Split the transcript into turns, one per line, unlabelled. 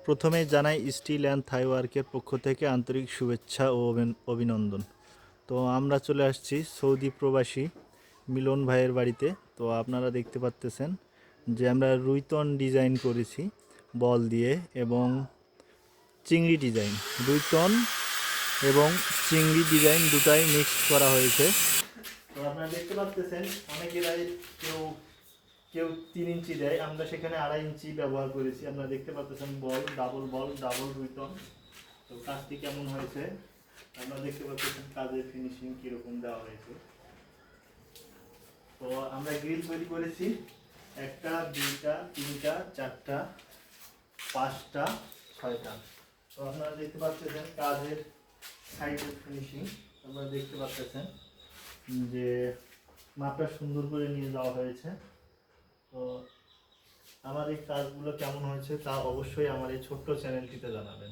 প্রথমে জানাই steel and থাই ওয়ার্কের পক্ষ থেকে আন্তরিক শুভেচ্ছা ও অভিনন্দন। তো আমরা চলে আসছি সৌদি প্রবাসী মিলন ভাইয়ের বাড়িতে। তো আপনারা দেখতে পাচ্তেছেন যে আমরা রুইতন ডিজাইন করেছি বল দিয়ে এবং চিংড়ি ডিজাইন, রুইতন এবং চিংড়ি ডিজাইন দুটাই মিক্স করা হয়েছে। তো আপনারা দেখতে পাচ্তেছেন অনেকেরাই কেউ কেউ 3 ইঞ্চি দেয়, আমরা সেখানে 2.5 ইঞ্চি ব্যবহার করেছি। আপনারা দেখতে পাচ্ছেন বল, ডাবল রুইতন। তো কাজটি কেমন হয়েছে আপনারা দেখতে পাচ্ছেন, কাজের ফিনিশিং কীরকম দেওয়া হয়েছে। তো আমরা গ্রিল তৈরি করেছি 1টা 2টা 3টা 4টা 5টা 6টা। তো আপনারা দেখতে পাচ্ছেন কাজের সাইডের ফিনিশিং, আপনারা দেখতে পাচ্ছেন যে মাপটা সুন্দর করে নিয়ে যাওয়া হয়েছে। তো আমার এই কাজগুলো কেমন হয়েছে তা অবশ্যই আমার এই ছোট্ট চ্যানেলটিতে জানাবেন।